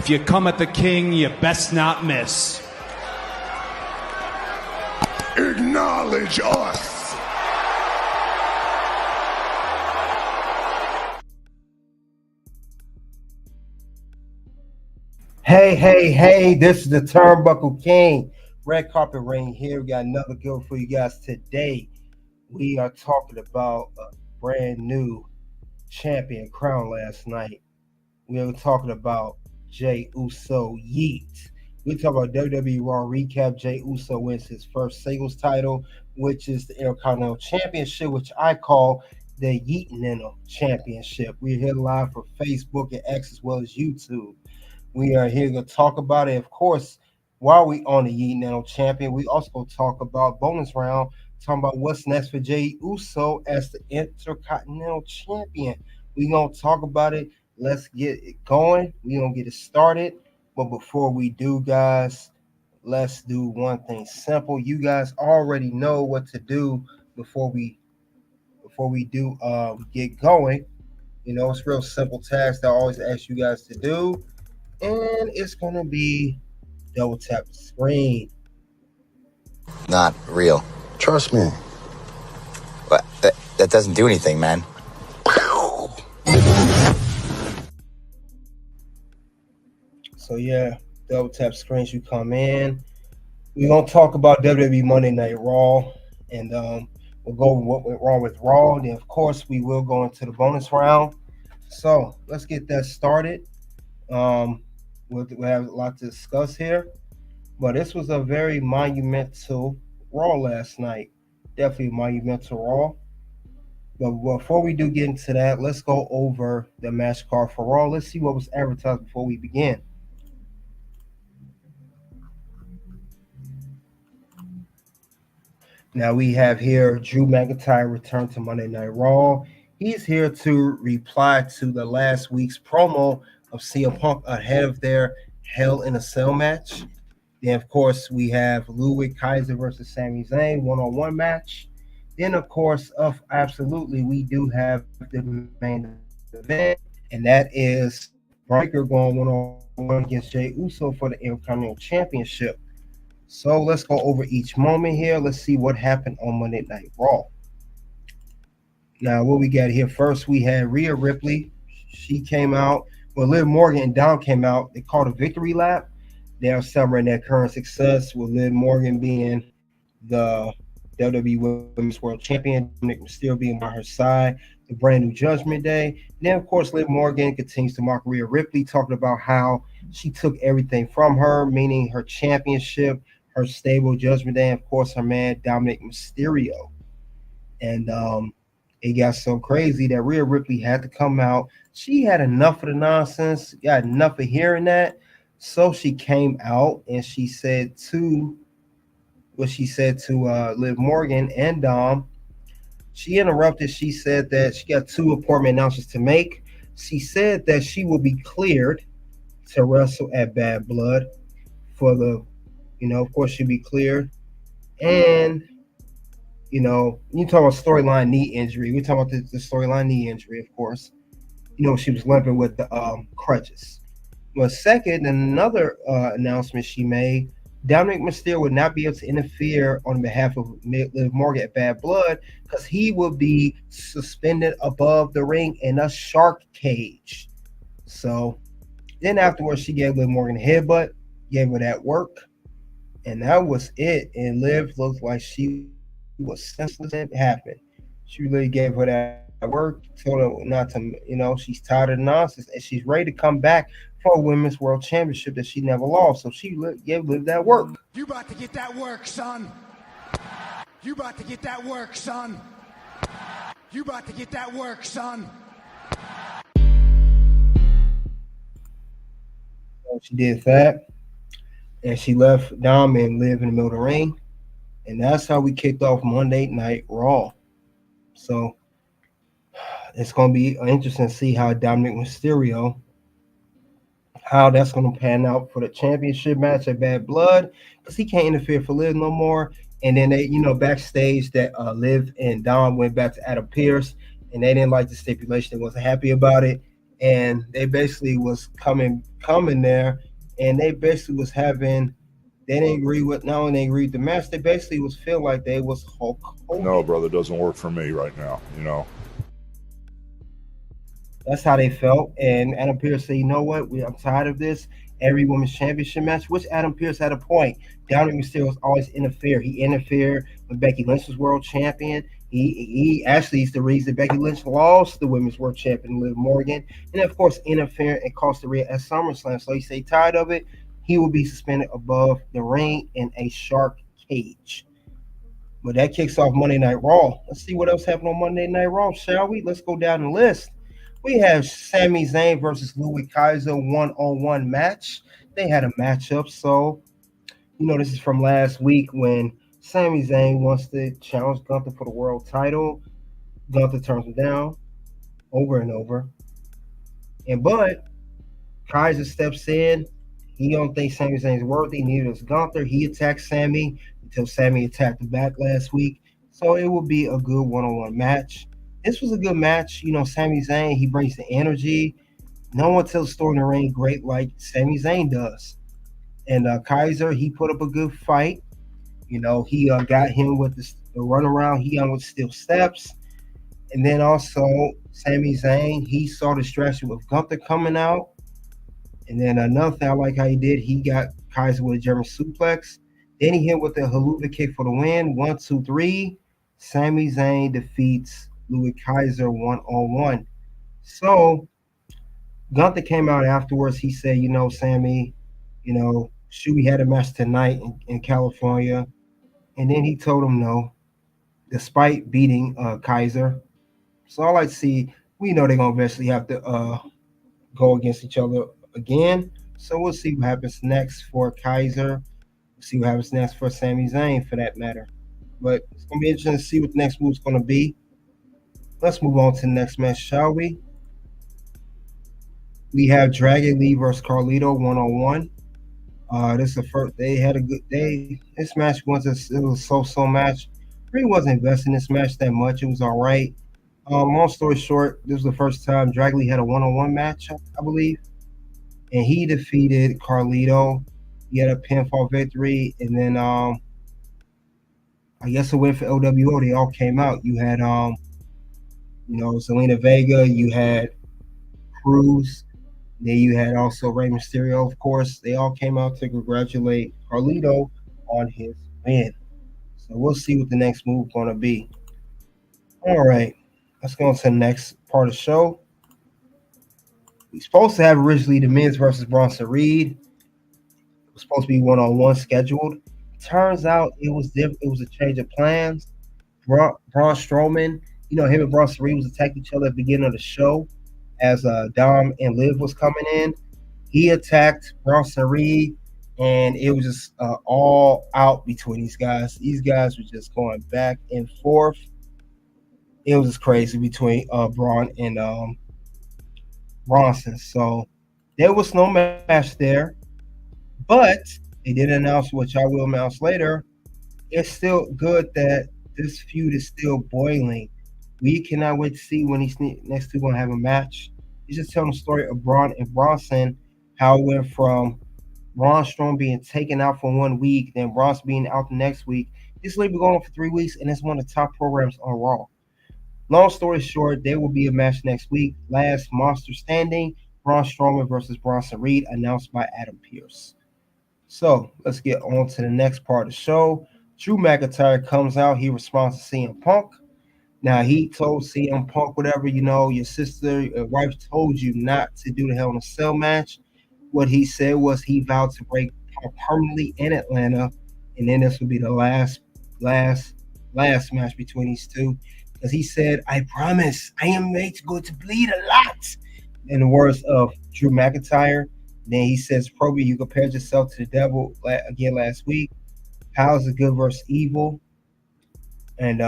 If you come at the king, you best not miss. Acknowledge us. Hey, this is the Turnbuckle King. Red Carpet Ring here. We got another good for you guys today. We are talking about a brand new champion crown last night. We were talking about Jey Uso Yeet. We talk about WWE Raw recap. Jey Uso wins his first singles title, which is the Intercontinental Championship, which I call the Yeetinental Championship. We're here live for Facebook and X as well as YouTube. We are here to talk about it. Of course, while we on the Yeetinental Champion, we also talk about bonus round, talking about what's next for Jey Uso as the Intercontinental Champion. We're going to talk about it. Let's get it going. We're going to get it started. But before we do, guys, let's do one thing simple. You guys already know what to do before we do get going. You know, it's a real simple task that I always ask you guys to do. And it's going to be double tap the screen. Not real. Trust me. But that doesn't do anything, man. So yeah, double tap screens, you come in. We're going to talk about WWE Monday Night Raw. And we'll go over what went wrong with Raw. Then, of course, we will go into the bonus round. So let's get that started. We'll have a lot to discuss here, but this was a very monumental Raw last night. Definitely monumental Raw. But before we do get into that, let's go over the match card for Raw. Let's see what was advertised before we begin. Now we have here Drew McIntyre return to Monday Night Raw. He's here to reply to the last week's promo of CM Punk ahead of their Hell in a Cell match. Then, of course, we have Louie Kaiser versus Sami Zayn one-on-one match. Then, of course, absolutely, we do have the main event, and that is Bron Breakker going one-on-one against Jey Uso for the Intercontinental Championship. So let's go over each moment here. Let's see what happened on Monday Night Raw. Now, what we got here first, we had Rhea Ripley. She came out. Well, Liv Morgan and Dom came out. They called a victory lap. They are celebrating their current success, with Liv Morgan being the WWE Women's World Champion, Dominic Mysterio being by her side, the brand new Judgment Day. And then, of course, Liv Morgan continues to mock Rhea Ripley, talking about how she took everything from her, meaning her championship, her stable Judgment Day, and, of course, her man, Dominic Mysterio. And it got so crazy that Rhea Ripley had to come out. She had enough of the nonsense, got enough of hearing that. So she came out and she said to Liv Morgan and Dom. She interrupted. She said that she got two important announcements to make. She said that she will be cleared to wrestle at Bad Blood for the, of course, she'll be cleared. And you talk about storyline knee injury. We're talking about the storyline knee injury, of course. She was limping with the crutches. Well, second, another announcement she made, Dominic Mysterio would not be able to interfere on behalf of Liv Morgan at Bad Blood because he will be suspended above the ring in a shark cage. So then afterwards, she gave Liv Morgan a headbutt, gave her that work, and that was it. And Liv looked like she was senseless. It happened. She really gave her that work, told her not to, she's tired of the nonsense, and she's ready to come back for a Women's World Championship that she never lost. So she gave Liv that work. You about to get that work, son. You about to get that work, son. You about to get that work, son. So she did that, and she left Dom and Liv in the middle of the ring. And that's how we kicked off Monday Night Raw. So it's going to be interesting to see how Dominic Mysterio, how that's going to pan out for the championship match at Bad Blood, because he can't interfere for Liv no more. And then they, backstage that Liv and Dom went back to Adam Pearce, and they didn't like the stipulation. They wasn't happy about it. and they basically was coming there, and they basically was having. They didn't agree with not only they agreed with the match. They basically was feel like they was Hulk Hogan. No, brother, doesn't work for me right now. That's how they felt. And Adam Pearce said, you know what? I'm tired of this. Every women's championship match, which Adam Pearce had a point. Dominic Mysterio was always interfere. He interfered when Becky Lynch was world champion. He actually is the reason Becky Lynch lost the women's world champion, Liv Morgan. And of course, interfering and Costa Rica at SummerSlam. So he said tired of it. He will be suspended above the ring in a shark cage. But that kicks off Monday Night Raw. Let's see what else happened on Monday Night Raw, shall we? Let's go down the list. We have Sami Zayn versus Louie Kaiser one-on-one match. They had a matchup. So, this is from last week when Sami Zayn wants to challenge Gunther for the world title. Gunther turns him down over and over. But Kaiser steps in. He don't think Sami Zayn's worthy. Neither does Gunther. He attacked Sami until Sami attacked him back last week. So it will be a good one-on-one match. This was a good match. Sami Zayn, he brings the energy. No one tells the story in the ring great like Sami Zayn does. And Kaiser, he put up a good fight. He got him with the runaround. He got him with steel steps. And then also, Sami Zayn, he saw the distraction with Gunther coming out. And then another thing I like how he did, he got Kaiser with a German suplex. Then he hit with the haluva kick for the win. 1, 2, 3. Sami Zayn defeats Louie Kaiser one-on-one. So Gunther came out afterwards. He said, Sami, should we had a match tonight in California? And then he told him no, despite beating Kaiser. So I like to see, we know they're going to eventually have to go against each other again. So we'll see what happens next for Kaiser. We'll see what happens next for Sami Zayn, for that matter. But it's going to be interesting to see what the next move is going to be. Let's move on to the next match, shall we? We have Dragon Lee versus Carlito one-on-one. This is the first. They had a good day. This match was a so-so match. Really wasn't invested in this match that much. It was all right. Long story short, this was the first time Dragon Lee had a one-on-one match, I believe, and he defeated Carlito. He had a pinfall victory, and then I guess a win for LWO. They all came out. You had Zelina Vega, you had Cruz, then you had also Rey Mysterio, of course. They all came out to congratulate Carlito on his win. So we'll see what the next move is going to be. All right, let's go on to the next part of the show. We're supposed to have originally the Miz versus Bronson Reed. It was supposed to be one-on-one scheduled. Turns out it was different. It was a change of plans. Braun Strowman, him and Bronson Reed was attacking each other at the beginning of the show as Dom and Liv was coming in. He attacked Bronson Reed, and it was just all out between these guys. These guys were just going back and forth. It was just crazy between Braun and Bronson. So there was no match there, but they did announce, which I will announce later. It's still good that this feud is still boiling. We cannot wait to see when these next two going to have a match. He's just telling the story of Braun and Bronson, how it went from Braun Strowman being taken out for 1 week, then Bronson being out the next week. This league been going on for 3 weeks, and it's one of the top programs on Raw. Long story short, there will be a match next week. Last monster standing, Braun Strowman versus Bronson Reed, announced by Adam Pearce. So let's get on to the next part of the show. Drew McIntyre comes out. He responds to CM Punk. Now, he told CM Punk, whatever, your sister, your wife told you not to do the Hell in a Cell match. What he said was he vowed to break Punk permanently in Atlanta, and then this would be the last match between these two. Because he said, I promise, I am going to bleed a lot. In the words of Drew McIntyre. Then he says, Proby, you compared yourself to the devil again last week. How's the good versus evil? And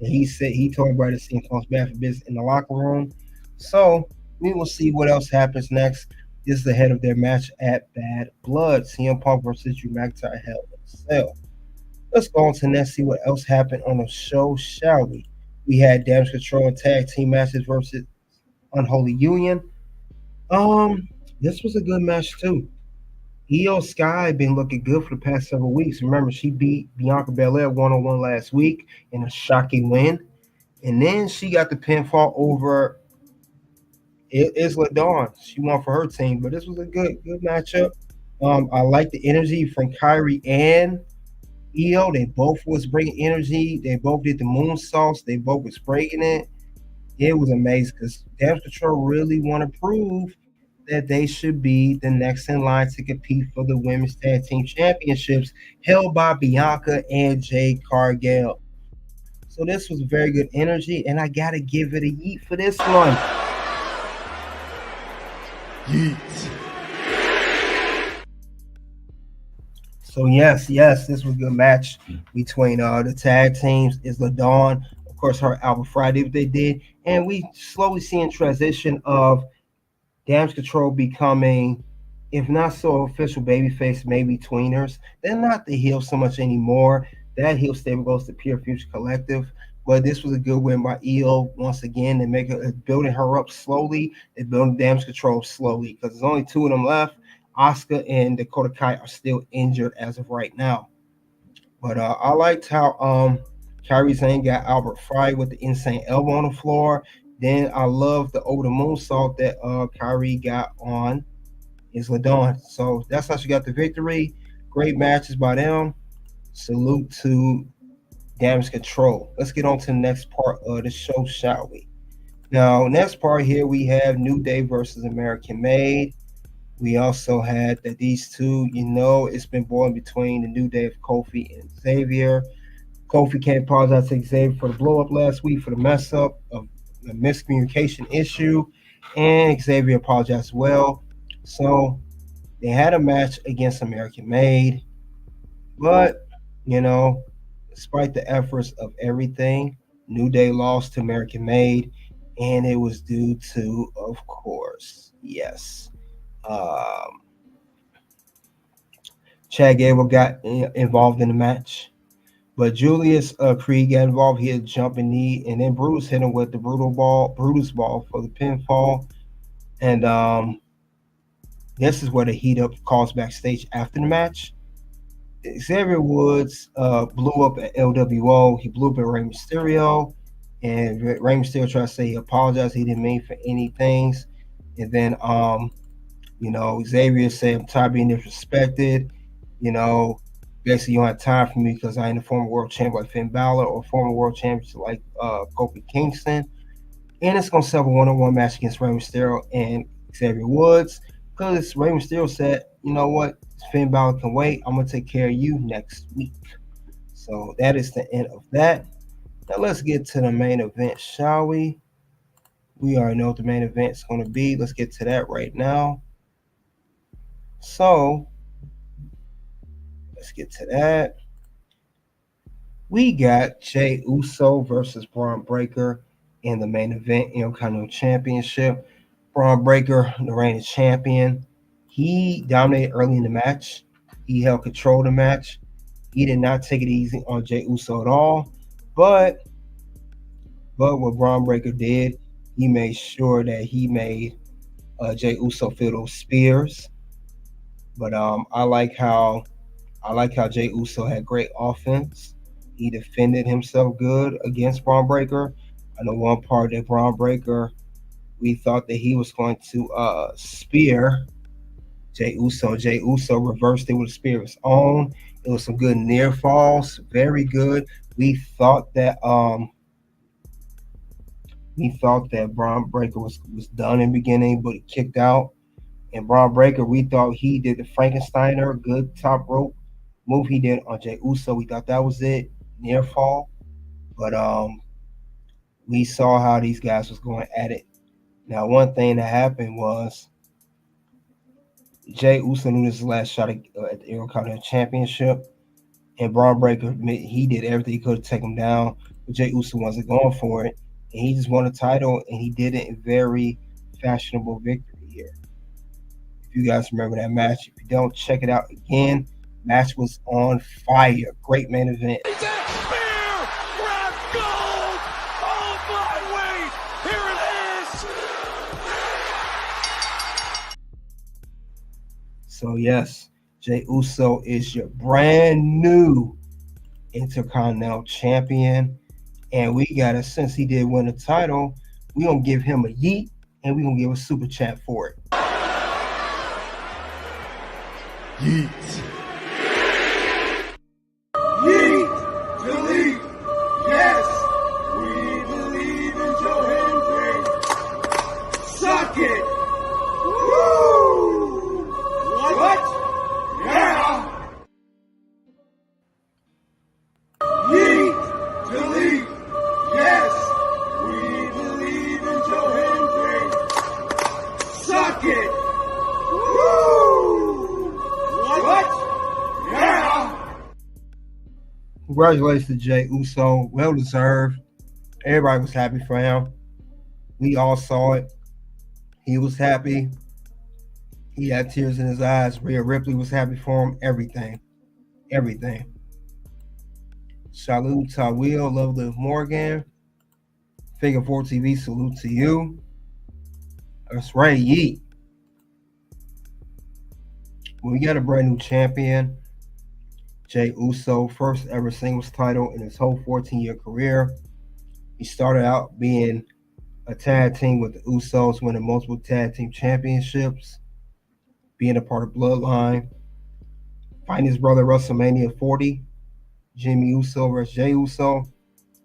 he said he told everybody to see Punk's bad for business in the locker room. So we will see what else happens next. This is the head of their match at Bad Blood. CM Punk versus Drew McIntyre, Hell in a Cell. Let's go on to next, see what else happened on the show, shall we? We had Damage Control and Tag Team matches versus Unholy Union. This was a good match too. Io Sky been looking good for the past several weeks. Remember, she beat Bianca Belair one-on-one last week in a shocking win. And then she got the pinfall over Isla Dawn. She won for her team, but this was a good matchup. I like the energy from Kyrie and Io. They both was bringing energy. They both did the moonsaults. They both was breaking it. It was amazing because Damage Control really want to prove that they should be the next in line to compete for the Women's Tag Team Championships held by Bianca and Jade Cargill. So this was very good energy, and I got to give it a yeet for this one. Yeet. So yes, this was a good match between the tag teams. Isla Dawn, of course, her Albert Friday, what they did, and we slowly seeing transition of Damage Control becoming, if not so official babyface, maybe tweeners. They're not the heel so much anymore. That heel stable goes to Pure Future Collective. But this was a good win by Io once again. They make building her up slowly. They're building Damage Control slowly because there's only two of them left. Asuka and Dakota Kai are still injured as of right now. But I liked how Kairi Sane got Albert Fry with the insane elbow on the floor. Then I love the over the moonsault that Kyrie got on Isla Dawn. So that's how she got the victory. Great matches by them. Salute to Damage Control. Let's get on to the next part of the show, shall we? Now, next part here, we have New Day versus American Made. We also had that these two, it's been boiling between the New Day of Kofi and Xavier. Kofi can't apologize to Xavier for the blow-up last week, for the mess-up of the miscommunication issue, and Xavier apologized as well. So they had a match against American Made, but despite the efforts of everything, New Day lost to American Made, and it was due to, of course, yes, Chad Gable got involved in the match. But Julius Creed got involved. He had a jumping knee, and then Brutus hit him with the Brutus ball for the pinfall. And this is where the heat up caused backstage after the match. Xavier Woods blew up at LWO. He blew up at Rey Mysterio, and Rey Mysterio tried to say he apologized. He didn't mean for any things. And then Xavier said, "I'm tired of being disrespected. Basically, you don't have time for me because I ain't a former world champion like Finn Balor or former world champion like Kofi Kingston." And it's going to settle a one-on-one match against Rey Mysterio and Xavier Woods because Rey Mysterio said, "You know what? Finn Balor can wait. I'm going to take care of you next week." So that is the end of that. Now let's get to the main event, shall we? We already know what the main event is going to be. Let's get to that right now. So let's get to that. We got Jey Uso versus Bron Breakker in the main event, Intercontinental Championship. Bron Breakker, the reigning champion, he dominated early in the match. He held control of the match. He did not take it easy on Jey Uso at all. But what Bron Breakker did, he made sure that he made Jey Uso feel those spears. But I like how Jey Uso had great offense. He defended himself good against Bron Breakker. I know one part that Bron Breakker, we thought that he was going to spear Jey Uso. Jey Uso reversed it with a spear of his own. It was some good near falls, very good. We thought that Bron Breakker was done in the beginning, but he kicked out. And Bron Breakker, we thought he did the Frankensteiner, good top rope move he did on Jey Uso. We thought that was it, near fall. But we saw how these guys was going at it. Now, one thing that happened was Jey Uso knew this was his last shot at the Intercontinental Championship. And Bron Breakker, he did everything he could to take him down. But Jey Uso wasn't going for it. And he just won a title, and he did it in very fashionable victory here. If you guys remember that match, if you don't, check it out again. Match was on fire. Great main event. So yes, Jey Uso is your brand new Intercontinental Champion. And we got to, since he did win the title, we're going to give him a yeet and we're going to give a super chat for it. Yeet. Yeet. Delete. Yes. We believe in Joe Hendry. Suck it. Woo. What? Yeah. Yeet. Delete. Yes. We believe in Joe Hendry. Suck it. What? Yeah. Congratulations to Jey Uso. Well deserved. Everybody was happy for him. We all saw it. He was happy. He had tears in his eyes. Rhea Ripley was happy for him. Everything. Salute to Will. Love Liv Morgan. Figure 4 TV. Salute to you. That's right. Yeet. We got a brand new champion. Jey Uso, first ever singles title in his whole 14-year career. He started out being a tag team with the Usos, winning multiple tag team championships, being a part of Bloodline, fighting his brother WrestleMania 40, Jimmy Uso versus Jey Uso.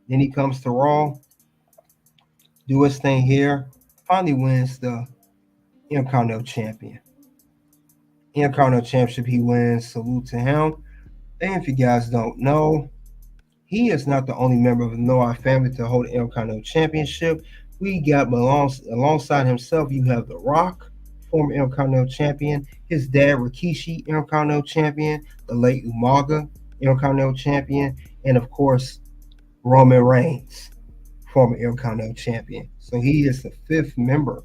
Then he comes to Raw, do his thing here, finally wins the Intercontinental Champion. Intercontinental Championship he wins. Salute to him. And if you guys don't know, he is not the only member of the Noah family to hold the Intercontinental Championship. We got alongside himself, you have The Rock, former Intercontinental Champion, his dad, Rikishi, Intercontinental Champion, the late Umaga, Intercontinental Champion, and of course, Roman Reigns, former Intercontinental Champion. So he is the fifth member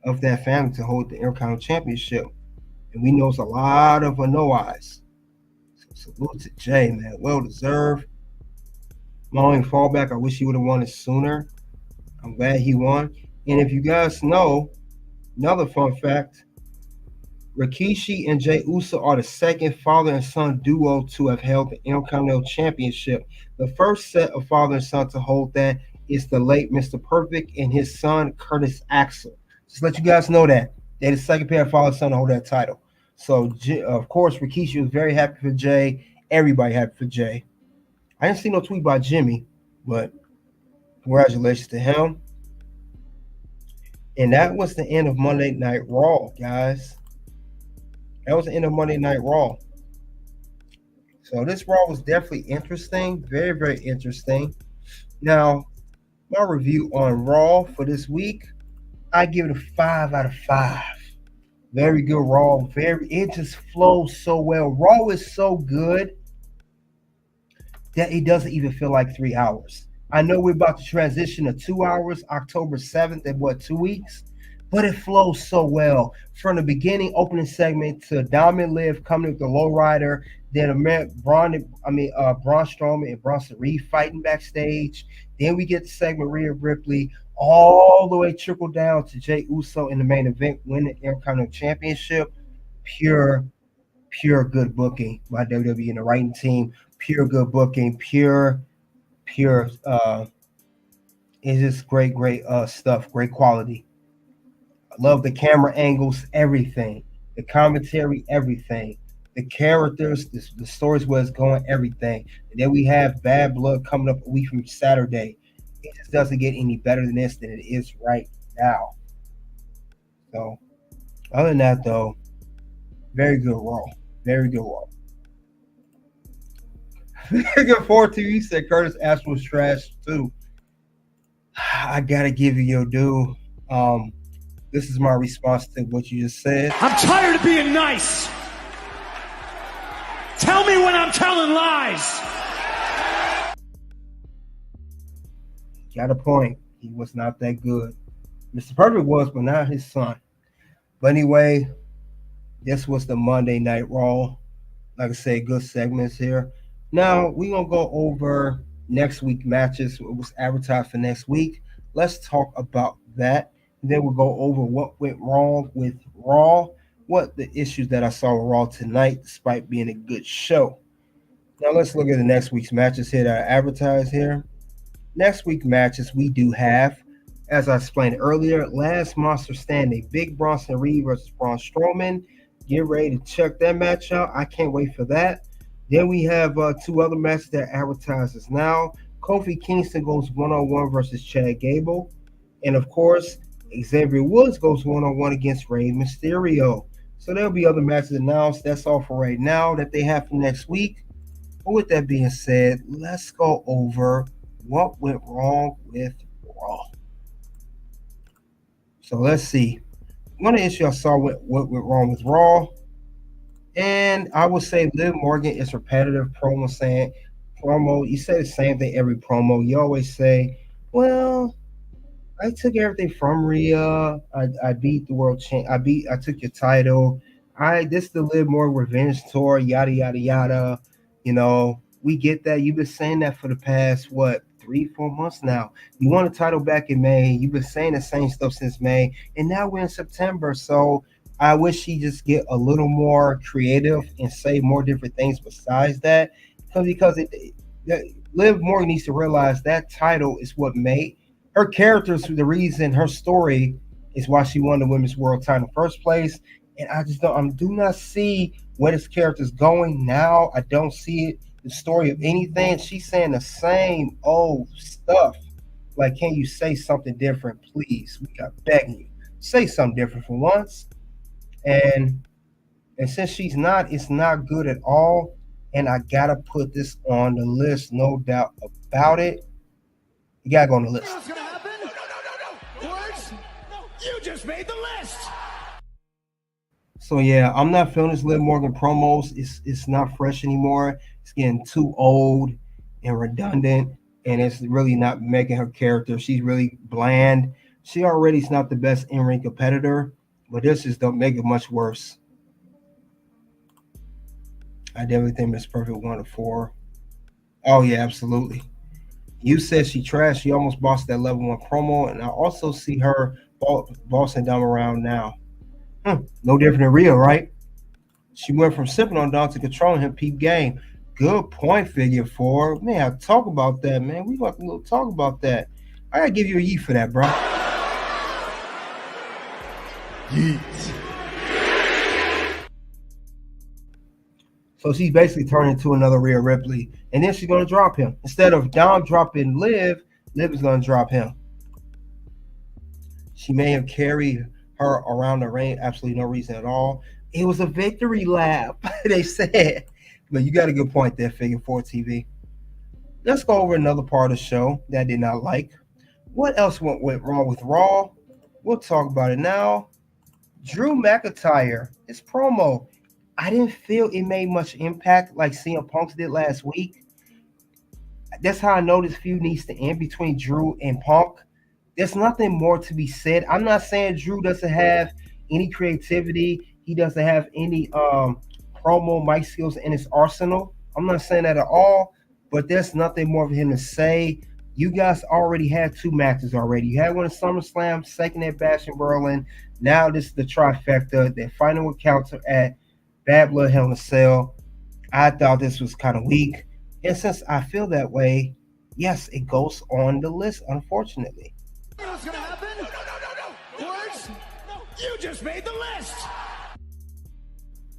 of that family to hold the Intercontinental Championship. And we know it's a lot of Anoa's. So salute to Jey, man. Well deserved. My only fallback, I wish he would have won it sooner. I'm glad he won. And if you guys know, another fun fact, Rikishi and Jey Uso are the second father and son duo to have held the Intercontinental Championship. The first set of father and son to hold that is the late Mr. Perfect and his son, Curtis Axel. Just let you guys know that. They're the second pair of father and son to hold that title. So, of course, Rikishi was very happy for Jey. Everybody happy for Jey. I didn't see no tweet by Jimmy, but congratulations to him. And that was the end of Monday Night Raw, guys. That was the end of Monday Night Raw. So this Raw was definitely interesting. Very, very interesting. Now, my review on Raw for this week, I give it a 5 out of 5. Very good Raw. It just flows so well. Raw is so good that it doesn't even feel like 3 hours. I know we're about to transition to 2 hours, October 7th, in 2 weeks? But it flows so well. From the beginning opening segment to Diamond Liv coming with the lowrider, then Braun Strowman and Bronson Reed fighting backstage. Then we get the segment Rhea Ripley, all the way trickle down to Jey Uso in the main event, winning the Intercontinental Championship. Pure good booking by WWE and the writing team. Pure good booking. Pure. It's just great stuff. Great quality. I love the camera angles, everything. The commentary, everything. The characters, the stories where it's going, everything. And then we have Bad Blood coming up a week from Saturday. It just doesn't get any better than this than it is right now. So, other than that, though, very good Raw. Very good Raw. Very good 4TV said Curtis Axel was trash, too. I got to give you your due. This is my response to what you just said. I'm tired of being nice. Tell me when I'm telling lies. Got a point. He was not that good. Mr. Perfect was, but not his son. But anyway, this was the Monday Night Raw. Like I said, good segments here. Now, we're going to go over next week matches. It was advertised for next week. Let's talk about that. And then we'll go over what went wrong with Raw what the issues that I saw with Raw tonight, despite being a good show. Now let's look at the next week's matches here that are advertised here. Next week matches we do have, as I explained earlier, last monster standing, Big Bronson Reed versus Braun Strowman. Get ready to check that match out. I can't wait for that. Then we have two other matches that are advertised as now. Kofi Kingston goes one-on-one versus Chad Gable. And of course, Xavier Woods goes one-on-one against Rey Mysterio. So there'll be other matches announced. That's all for right now that they have for next week. But with that being said, let's go over what went wrong with Raw. So let's see. One of the issues I saw with what went wrong with Raw, and I would say Liv Morgan is repetitive promo. You say the same thing every promo. You always say, well, I took everything from Rhea. I beat the world champ. I took your title. This is the Liv Morgan revenge tour, yada yada yada. You know, we get that. You've been saying that for the past 3-4 months now. You won the title back in May. You've been saying the same stuff since May, and now we're in September. So I wish she just get a little more creative and say more different things besides that, because Liv Morgan needs to realize that title is what made her characters, the reason her story is why she won the women's world title in the first place. And I do not see where this character's going now. I don't see it, the story of anything. She's saying the same old stuff. Like, can you say something different, please? We got begging you. Say something different for once. And since she's not, it's not good at all. And I gotta put this on the list, no doubt about it. You gotta go on the list. What's gonna happen? No. Words? No. You just made the list. So yeah, I'm not feeling this Liv Morgan promos. It's not fresh anymore. It's getting too old and redundant, and it's really not making her character. She's really bland. She already is not the best in-ring competitor, but this just don't make it much worse. I definitely think Miss Perfect 1 to 4. Oh yeah, absolutely. You said she trashed. She almost bossed that level 1 promo, and I also see her bossing them around now. No different than Rhea, right? She went from sipping on Don to controlling him peep game. Good point, Figure 4. Man, talk about that, man. We got to talk about that. I gotta give you a yeet for that, bro. Yeet. So she's basically turning into another Rhea Ripley, and then she's gonna drop him. Instead of Dom dropping Liv, Liv is gonna drop him. She may have carried her around the ring, absolutely no reason at all. It was a victory lap, they said. But you got a good point there, Figure 4 TV. Let's go over another part of the show that I did not like. What else went wrong with Raw? We'll talk about it now. Drew McIntyre, his promo. I didn't feel it made much impact like CM Punk did last week. That's how I know this feud needs to end between Drew and Punk. There's nothing more to be said. I'm not saying Drew doesn't have any creativity. He doesn't have any promo mic skills in his arsenal. I'm not saying that at all, but there's nothing more for him to say. You guys already had 2 matches already. You had one at SummerSlam, second at Bash in Berlin. Now this is the trifecta. Their final encounter at Bad Blood Hell in a Cell. I thought this was kind of weak. And since I feel that way, yes, it goes on the list, unfortunately. What's gonna happen? No. Words? No. You just made the list.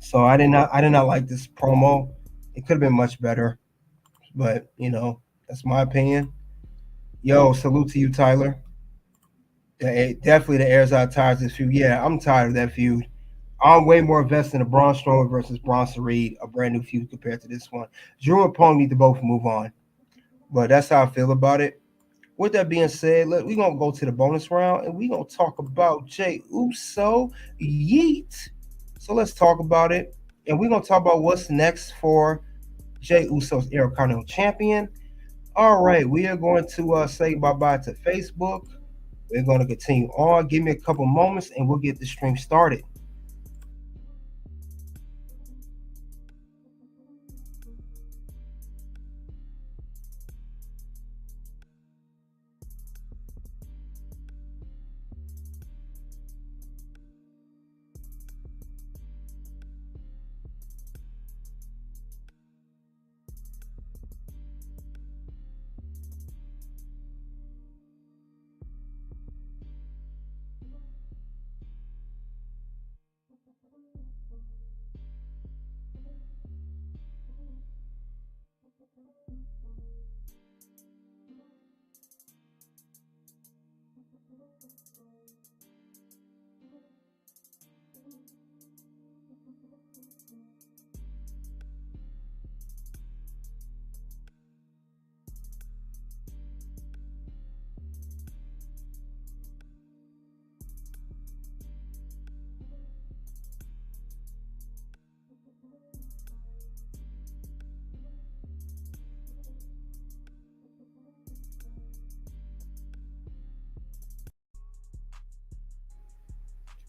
So I did not like this promo. It could have been much better, but you know, that's my opinion. Yo, salute to you, Tyler. Definitely the airs out tired of this feud. Yeah, I'm tired of that feud. I'm way more invested in the Braun Strowman versus Bronson Reed, a brand new feud compared to this one. Drew and Punk need to both move on, but that's how I feel about it. With that being said, we're going to go to the bonus round, and we're going to talk about Jey Uso. Yeet. So let's talk about it. And we're going to talk about what's next for Jey Uso's Intercontinental Champion. All right, we are going to say bye-bye to Facebook. We're going to continue on. Give me a couple moments, and we'll get the stream started.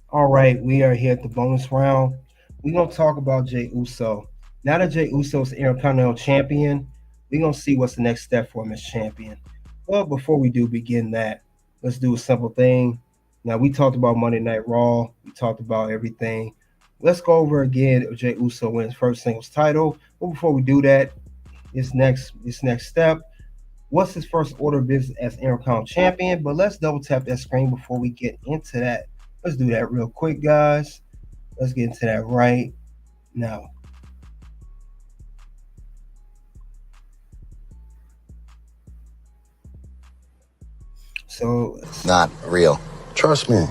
All right, we are here at the bonus round. We're gonna talk about Jey Uso. Now that Jey Uso is Intercontinental Champion, we're gonna see what's the next step for him as champion. But before we do begin that, let's do a simple thing. Now we talked about Monday Night Raw. We talked about everything. Let's go over again if Jey Uso wins first singles title. But before we do that, this next step. What's his first order of business as Intercontinental Champion? But let's double tap that screen before we get into that. Let's do that real quick, guys. Let's get into that right now. So, Not real. Trust me.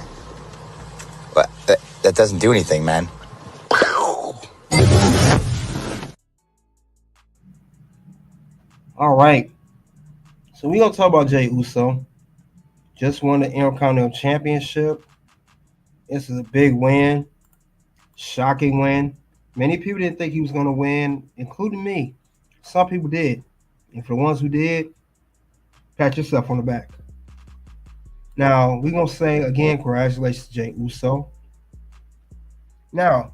But that doesn't do anything, man. all right. So we're gonna talk about Jey Uso. Just won the Intercontinental Championship. This is a big win, shocking win. Many people didn't think he was gonna win, including me. Some people did, and for the ones who did, pat yourself on the back. Now we're gonna say again, congratulations to Jey Uso. Now,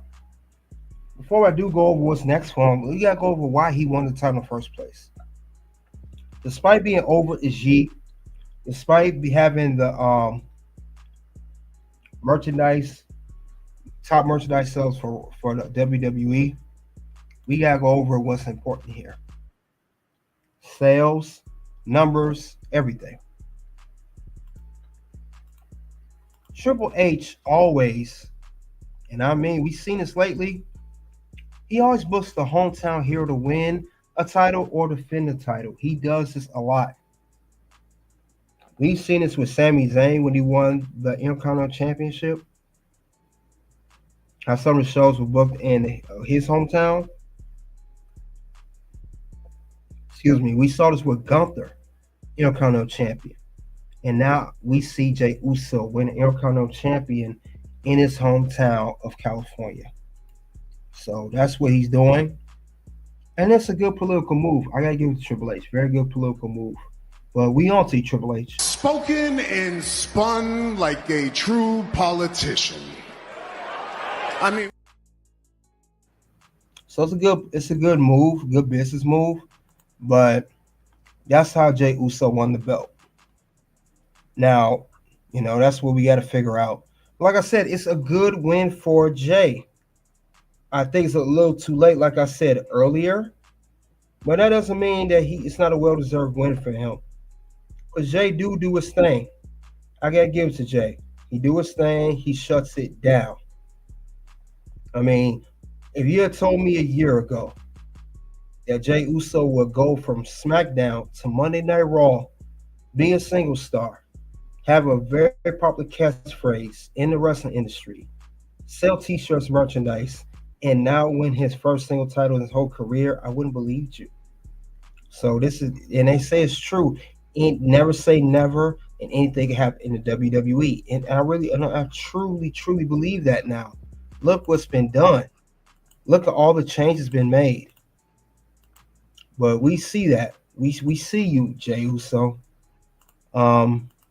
before I do go over what's next for him, we gotta go over why he won the title in the first place. Despite being over as Yeet, despite having the merchandise, top merchandise sales for the WWE, we gotta go over what's important here. Sales, numbers, everything. Triple H always, and I mean we've seen this lately, he always books the hometown hero to win a title or defend the title. He does this a lot. We've seen this with Sami Zayn when he won the Intercontinental Championship. How some of the shows were booked in his hometown. Excuse me. We saw this with Gunther, Intercontinental Champion. And now we see Jey Uso win the Intercontinental Champion in his hometown of California. So that's what he's doing. And it's a good political move. I got to give it to Triple H. Very good political move. But we all see Triple H. Spoken and spun like a true politician. I mean, So it's a good move, good business move. But that's how Jey Uso won the belt. Now, that's what we got to figure out. Like I said, it's a good win for Jey. I think it's a little too late, like I said earlier. But that doesn't mean that it's not a well-deserved win for him. Because Jey do his thing. I got to give it to Jey. He do his thing. He shuts it down. I mean, if you had told me a year ago that Jey Uso would go from Smackdown to Monday Night Raw, be a single star, have a very popular catchphrase in the wrestling industry, sell t-shirts, merchandise, and now win his first single title in his whole career, I wouldn't believe you. So this is, and they say it's true. Never say never, and anything can happen in the WWE. And I truly believe that now. Look what's been done. Look at all the changes been made. But we see that. We see you, Jey Uso.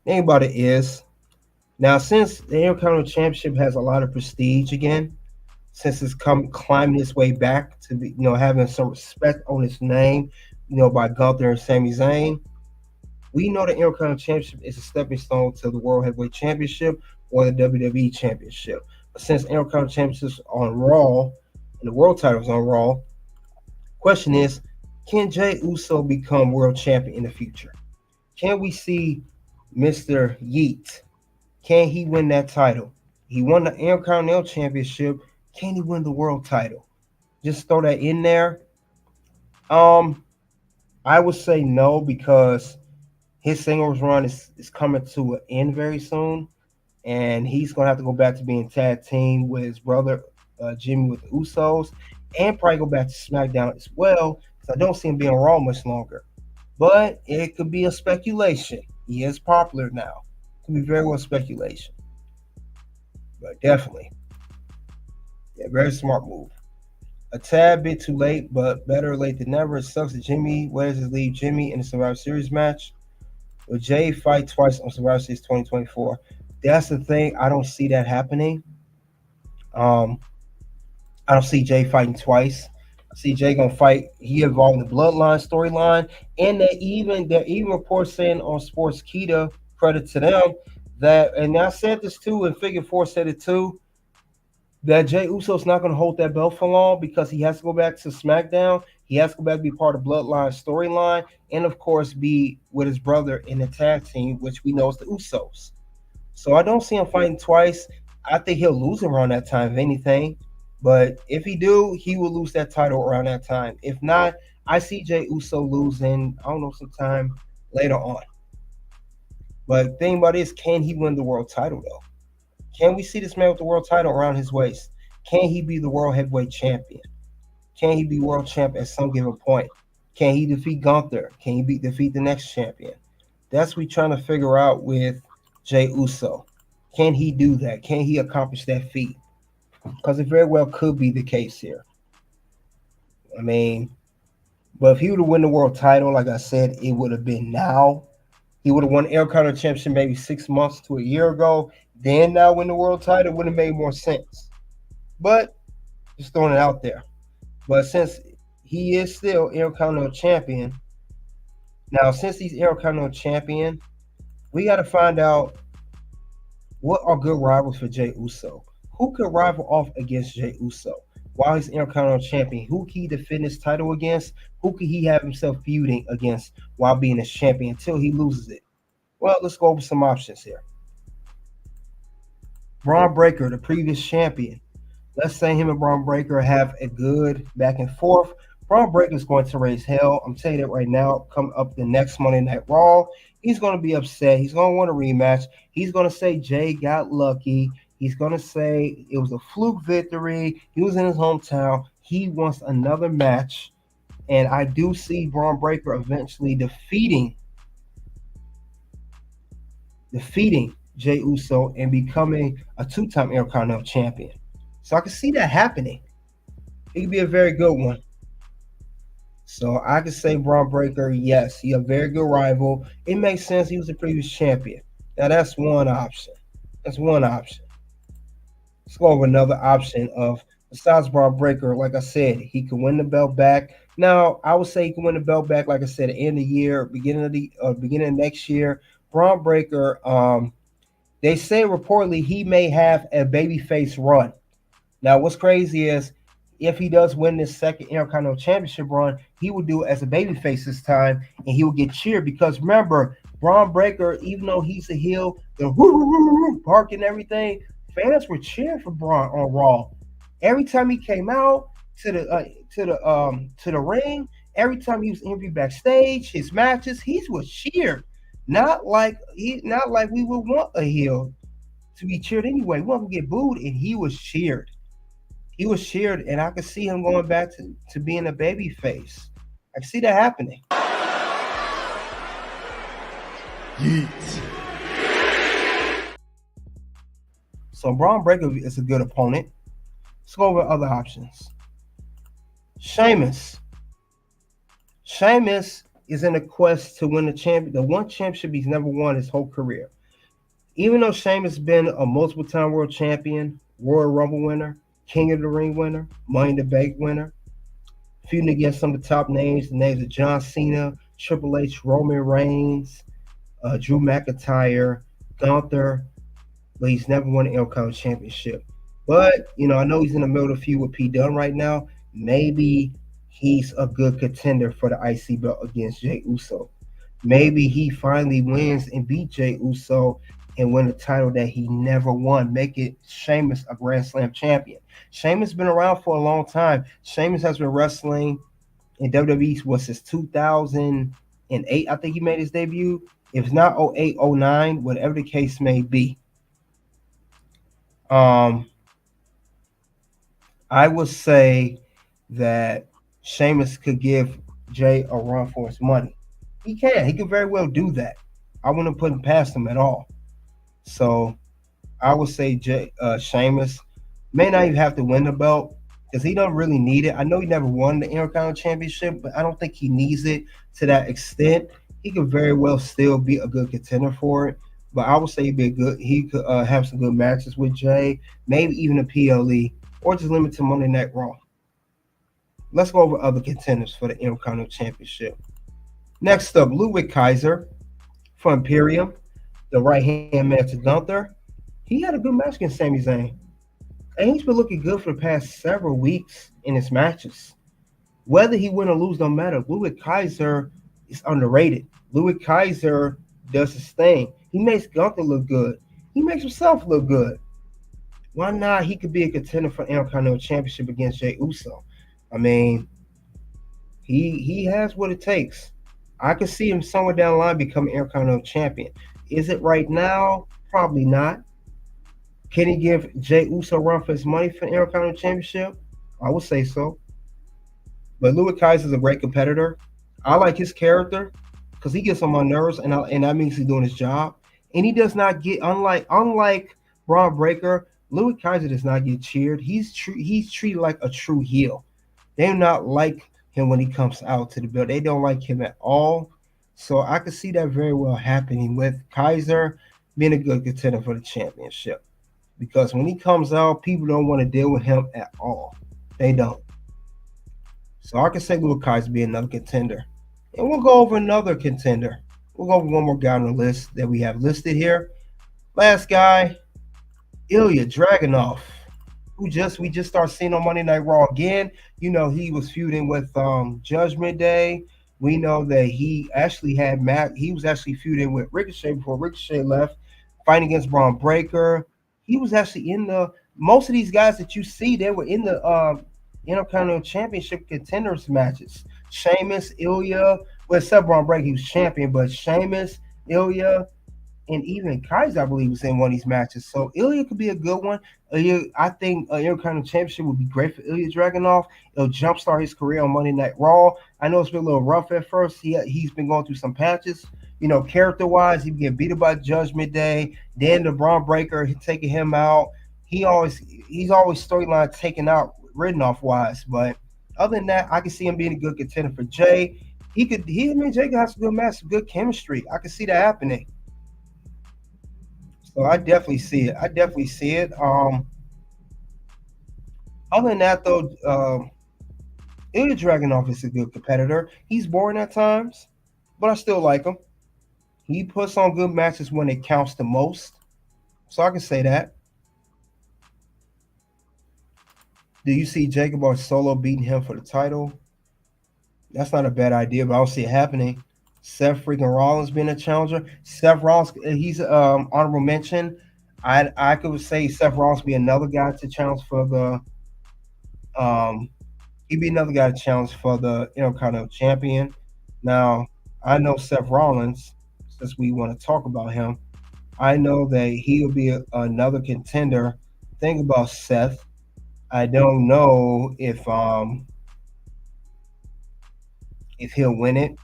Anybody is. Now, since the Intercontinental Championship has a lot of prestige again, since it's climbing its way back to be, having some respect on its name, by Gunther and Sami Zayn, we know the Intercontinental Championship is a stepping stone to the World Heavyweight Championship or the WWE Championship. But since Intercontinental Championship is on Raw and the World title is on Raw, question is, can Jey Uso become World Champion in the future? Can we see Mr. Yeet? Can he win that title? He won the Intercontinental Championship. Can he win the World title? Just throw that in there. I would say no, because his singles run is coming to an end very soon, and he's going to have to go back to being tag team with his brother Jimmy with the Usos, and probably go back to SmackDown as well, because I don't see him being Raw much longer. But it could be a speculation. He is popular now. It could be very well speculation. But definitely. Yeah, very smart move. A tad bit too late, but better late than never. It sucks that Jimmy wears his leave Jimmy in the Survivor Series match. Will Jey fight twice on Survivor Series 2024? That's the thing. I don't see that happening. Um, I don't see Jey fighting twice. I see Jey gonna fight. He involved in the bloodline storyline, and there even reports saying on Sports Kita, credit to them, that, and I said this too, and Figure Four said it too, that Jey Uso's not going to hold that belt for long because he has to go back to SmackDown. He has to go back to be part of Bloodline storyline, and of course be with his brother in the tag team, which we know is the Usos. So I don't see him fighting twice. I think he'll lose around that time, if anything. But if he do, he will lose that title around that time. If not, I see Jey Uso losing, I don't know, sometime later on. But the thing about it is, can he win the world title though? Can we see this man with the world title around his waist? Can he be the world heavyweight champion? Can he be world champ at some given point? Can he defeat Gunther? Can he defeat the next champion? That's what we're trying to figure out with Jey Uso. Can he do that? Can he accomplish that feat? Because it very well could be the case here. I mean, but if he would have won the world title, like I said, it would have been now. He would have won Intercontinental Championship maybe 6 months to a year ago. Then now win the world title would have made more sense. But just throwing it out there. But since he is still Intercontinental Champion, now since he's Intercontinental Champion, we got to find out what are good rivals for Jey Uso. Who could rival off against Jey Uso while he's Intercontinental Champion? Who can he defend his title against? Who could he have himself feuding against while being a champion until he loses it? Well, let's go over some options here. Bron Breakker, the previous champion. Let's say him and Bron Breakker have a good back and forth. Bron Breakker is going to raise hell. I'm telling you that right now. Come up the next Monday Night Raw, he's going to be upset. He's going to want a rematch. He's going to say Jey got lucky. He's going to say it was a fluke victory. He was in his hometown. He wants another match. And I do see Bron Breakker eventually defeating Jey Uso and becoming a 2-time Intercontinental Champion. So I can see that happening. It could be a very good one. So I could say Bron Breakker, yes, he's a very good rival. It makes sense. He was the previous champion. Now that's one option. That's one option. Let's go over another option of, besides Bron Breakker, like I said, he can win the belt back. Now, I would say he can win the belt back, like I said, at the end of the year, beginning of next year. Bron Breakker, they say reportedly he may have a babyface run. Now, what's crazy is if he does win this second Intercontinental Championship run, he will do it as a babyface this time, and he will get cheered. Because remember, Bron Breakker, even though he's a heel, the woo bark and everything, fans were cheering for Braun on Raw. Every time he came out to the ring, every time he was interviewed backstage, his matches, he was cheered. Not like we would want a heel to be cheered anyway. We want him to get booed, and he was cheered. He was cheered, and I could see him going back to being a baby face. I can see that happening. Yeet. So Bron Breakker is a good opponent. Let's go over other options. Sheamus. Sheamus is in a quest to win the one championship he's never won his whole career. Even though Sheamus has been a multiple-time world champion, Royal Rumble winner, King of the Ring winner, Money in the Bank winner, feuding against some of the top names, the names of John Cena, Triple H, Roman Reigns, Drew McIntyre, Gunther, but he's never won an Intercontinental Championship. But, I know he's in the middle of a feud with P. Dunne right now. Maybe he's a good contender for the IC belt against Jey Uso. Maybe he finally wins and beat Jey Uso and win a title that he never won. Make it Sheamus a Grand Slam champion. Sheamus has been around for a long time. Sheamus has been wrestling in WWE since 2008. I think he made his debut. If it's not 08, 09, whatever the case may be. I would say that Sheamus could give Jey a run for his money. He can. He could very well do that. I wouldn't put him past him at all. So I would say Sheamus may not even have to win the belt because he don't really need it. I know he never won the Intercontinental Championship, but I don't think he needs it to that extent. He could very well still be a good contender for it. but I would say he'd be good. He could have some good matches with Jey, maybe even a PLE, or just limit to Monday Night Raw. Let's go over other contenders for the Intercontinental Championship. Next up, Louie Kaiser for Imperium, the right-hand man to Gunther. He had a good match against Sami Zayn, and he's been looking good for the past several weeks in his matches. Whether he win or lose don't matter. Louie Kaiser is underrated. Louie Kaiser does his thing. He makes Gunther look good. He makes himself look good. Why not? He could be a contender for the Intercontinental Championship against Jey Uso. I mean, he has what it takes. I could see him somewhere down the line becoming Intercontinental Champion. Is it right now? Probably not. Can he give Jey Uso a run for his money for the Intercontinental Championship? I would say so. But Louie Kaiser is a great competitor. I like his character because he gets on my nerves, and that means he's doing his job. And he does not get, unlike Bron Breakker, Louie Kaiser does not get cheered. He's treated like a true heel. They do not like him when he comes out to the building. They don't like him at all. So I could see that very well happening with Kaiser being a good contender for the championship. Because when he comes out, people don't want to deal with him at all. They don't. So I can say Louie Kaiser be another contender. And we'll go over another contender. We'll go over one more guy on the list that we have listed here. Last guy, Ilia Dragonov, who we just started seeing on Monday Night Raw again. You know, he was feuding with Judgment Day. We know that he actually was actually feuding with Ricochet before Ricochet left, fighting against Bron Breakker. He was actually in most of these guys that you see, they were in the Intercontinental Championship contenders matches. Sheamus, Ilia, except Braun Breaker, he was champion, but Sheamus, Ilia, and even Kaiser, I believe, was in one of these matches. So Ilia could be a good one. I think Intercontinental Championship would be great for Ilia Dragunov. It'll jumpstart his career on Monday Night Raw. I know it's been a little rough at first. He's been going through some patches. You know, character-wise, he get beat up by Judgment Day. Then the Braun Breaker taking him out. He's always storyline taken out, written off wise. But other than that, I can see him being a good contender for Jey. Jey could have some good match, some good chemistry. I can see that happening. So I definitely see it. Other than that, though, Ilya Dragunov is a good competitor. He's boring at times, but I still like him. He puts on good matches when it counts the most. So I can say that. Do you see Jacob or Solo beating him for the title? That's not a bad idea, but I don't see it happening. Seth freaking Rollins being a challenger. Seth Rollins, he's honorable mention. I could say Seth Rollins be another guy to challenge for the he'd be another guy to challenge for the Intercontinental Champion. Now, I know Seth Rollins, since we want to talk about him, I know that he'll be another contender. Think about Seth. I don't know if he'll win it.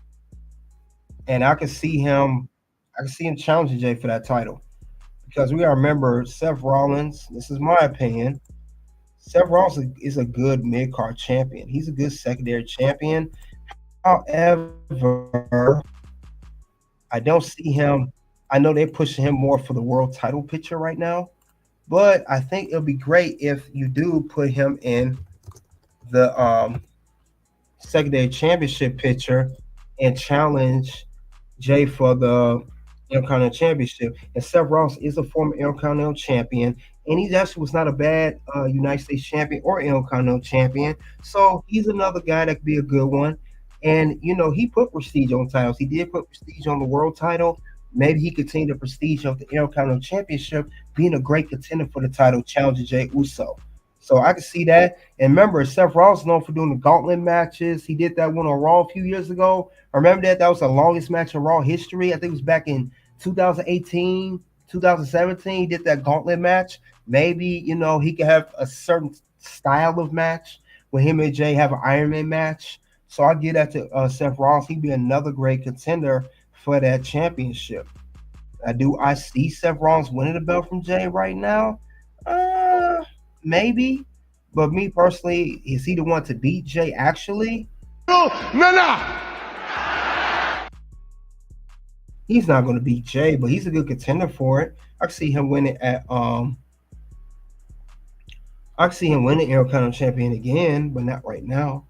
And I can see him challenging Jey for that title. Because we gotta remember Seth Rollins, this is my opinion. Seth Rollins is a good mid-card champion. He's a good secondary champion. However, I don't see him. I know they're pushing him more for the world title picture right now. But I think it'll be great if you do put him in the secondary championship picture and challenge Jey for the Intercontinental Championship. And Seth Rollins is a former Intercontinental Champion, and he actually was not a bad United States Champion or Intercontinental Champion. So he's another guy that could be a good one. And, you know, he put prestige on titles. He did put prestige on the world title. Maybe he continue the prestige of the Intercontinental Championship, being a great contender for the title, challenging Jey Uso. So I can see that. And remember, Seth Rollins is known for doing the gauntlet matches. He did that one on Raw a few years ago. Remember that? That was the longest match in Raw history. I think it was back in 2018, 2017. He did that gauntlet match. Maybe, you know, he could have a certain style of match where him and Jey have an Iron Man match. So I give that to Seth Rollins. He'd be another great contender for that championship. I see Seth Rollins winning the belt from Jey right now? Maybe. But me personally, is he the one to beat Jey actually? No. He's not going to beat Jey, but he's a good contender for it. I can see him winning Intercontinental Champion again, but not right now.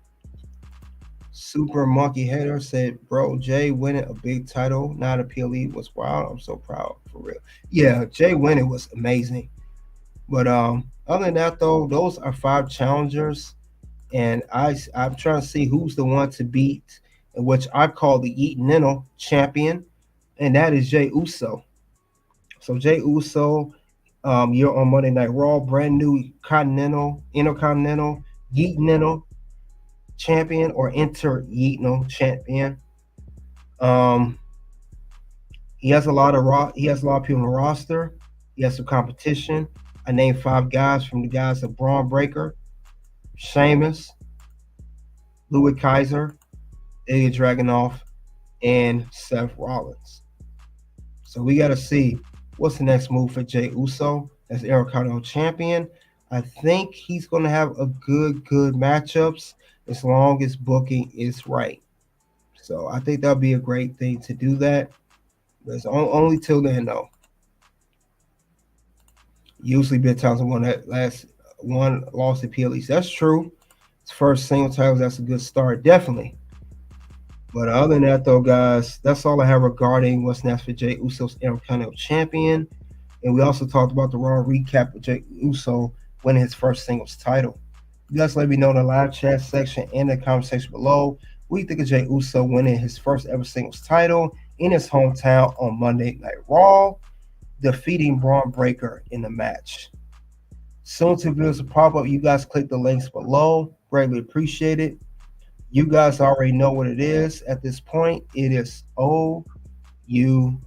Super Monkey Header said, bro, Jey winning a big title, not a PLE, was wild. I'm so proud, for real. Yeah, Jey winning was amazing. But other than that, though, those are 5 challengers. And I'm trying to see who's the one to beat, which I call the Intercontinental Champion, and that is Jey Uso. So Jey Uso, you're on Monday Night Raw, brand new Intercontinental, Yeetnental Champion or Yeetnental Champion. He has a lot of people on the roster. He has some competition. I named 5 guys from the guys of Bron Breakker, Sheamus, Louie Kaiser, Ilia Dragonov, and Seth Rollins. So we got to see what's the next move for Jey Uso as Intercontinental Champion. I think he's going to have a good matchups as long as booking is right. So I think that'll be a great thing to do that. But it's only till then, though. Usually been times one lost to PLEs. That's true. His first single title, that's a good start, definitely. But other than that, though, guys, that's all I have regarding what's next for Jey Uso's Intercontinental Champion. And we also talked about the Raw recap of Jey Uso winning his first singles title. You guys let me know in the live chat section and the comment section below what you think of Jey Uso winning his first ever singles title in his hometown on Monday Night Raw, defeating Bron Breakker in the match. Soon to videos will pop up. You guys click the links below. Greatly appreciate it. You guys already know what it is at this point. It is OUNT. You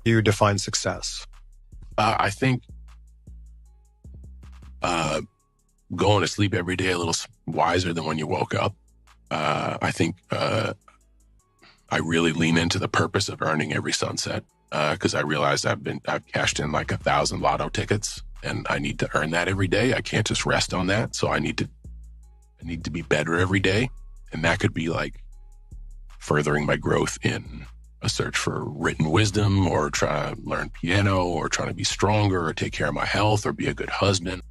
define success. I think going to sleep every day a little wiser than when you woke up. I think I really lean into the purpose of earning every sunset because I realize I've cashed in like 1,000 lotto tickets and I need to earn that every day. I can't just rest on that. So I need to be better every day. And that could be like furthering my growth in a search for written wisdom or trying to learn piano or trying to be stronger or take care of my health or be a good husband.